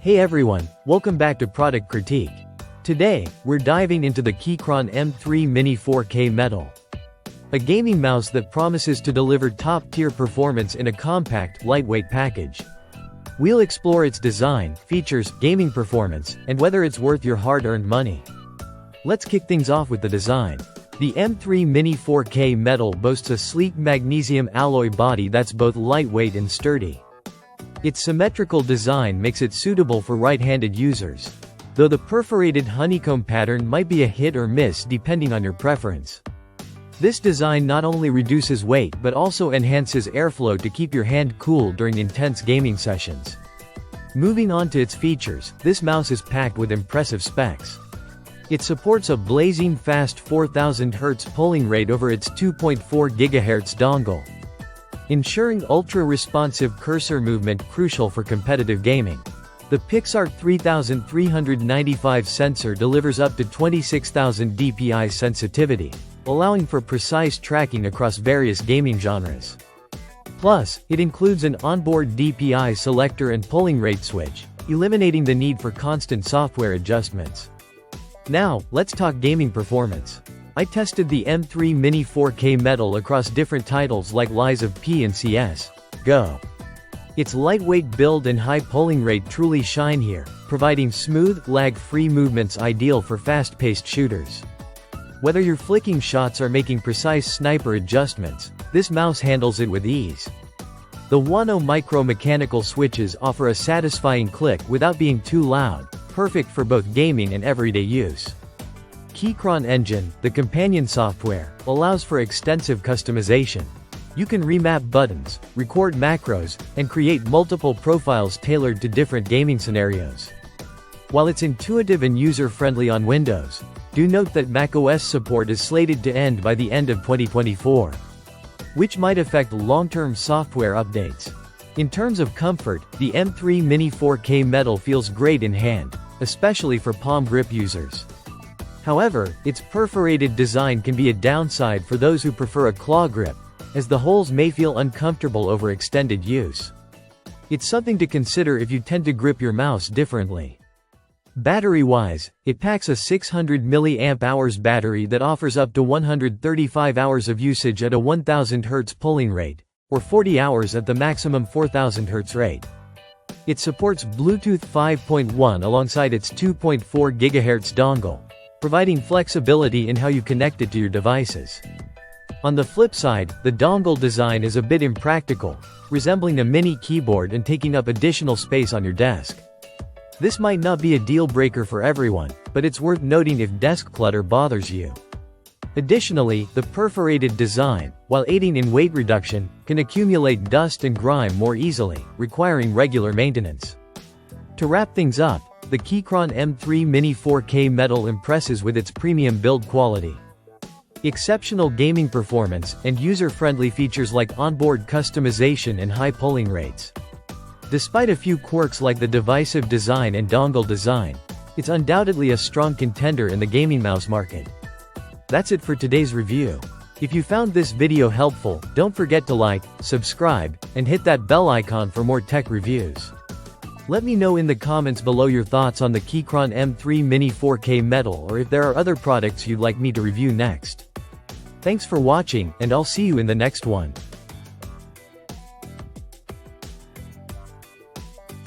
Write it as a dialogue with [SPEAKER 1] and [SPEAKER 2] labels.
[SPEAKER 1] Hey everyone, welcome back to Product Critique. Today, we're diving into the Keychron M3 Mini 4K Metal. A gaming mouse that promises to deliver top-tier performance in a compact, lightweight package. We'll explore its design, features, gaming performance, and whether it's worth your hard-earned money. Let's kick things off with the design. The M3 Mini 4K Metal boasts a sleek magnesium alloy body that's both lightweight and sturdy. Its symmetrical design makes it suitable for right-handed users, though the perforated honeycomb pattern might be a hit or miss depending on your preference. This design not only reduces weight but also enhances airflow to keep your hand cool during intense gaming sessions. Moving on to its features, this mouse is packed with impressive specs. It supports a blazing fast 4000 Hz polling rate over its 2.4 GHz dongle, ensuring ultra-responsive cursor movement crucial for competitive gaming. The Pixart 3395 sensor delivers up to 26,000 dpi sensitivity, allowing for precise tracking across various gaming genres. Plus, it includes an onboard DPI selector and polling rate switch, eliminating the need for constant software adjustments. Now, let's talk gaming performance. I tested the M3 Mini 4K Metal across different titles like Lies of P and CS GO. Its lightweight build and high polling rate truly shine here, providing smooth, lag-free movements ideal for fast-paced shooters. Whether you're flicking shots or making precise sniper adjustments, this mouse handles it with ease. The Wano micro mechanical switches offer a satisfying click without being too loud, perfect for both gaming and everyday use. Keychron Engine, the companion software, allows for extensive customization. You can remap buttons, record macros, and create multiple profiles tailored to different gaming scenarios. While it's intuitive and user-friendly on Windows, do note that macOS support is slated to end by the end of 2024, which might affect long-term software updates. In terms of comfort, the M3 Mini 4K Metal feels great in hand, especially for palm grip users. However, its perforated design can be a downside for those who prefer a claw grip, as the holes may feel uncomfortable over extended use. It's something to consider if you tend to grip your mouse differently. Battery-wise, it packs a 600 mAh battery that offers up to 135 hours of usage at a 1000 Hz polling rate, or 40 hours at the maximum 4000 Hz rate. It supports Bluetooth 5.1 alongside its 2.4 GHz dongle, providing flexibility in how you connect it to your devices. On the flip side, the dongle design is a bit impractical, resembling a mini keyboard and taking up additional space on your desk. This might not be a deal breaker for everyone, but it's worth noting if desk clutter bothers you. Additionally, the perforated design, while aiding in weight reduction, can accumulate dust and grime more easily, requiring regular maintenance. To wrap things up, the Keychron M3 Mini 4K Metal impresses with its premium build quality, exceptional gaming performance, and user-friendly features like onboard customization and high polling rates. Despite a few quirks like the divisive design and dongle design, it's undoubtedly a strong contender in the gaming mouse market. That's it for today's review. If you found this video helpful, don't forget to like, subscribe, and hit that bell icon for more tech reviews. Let me know in the comments below your thoughts on the Keychron M3 Mini 4K Metal or if there are other products you'd like me to review next. Thanks for watching, and I'll see you in the next one.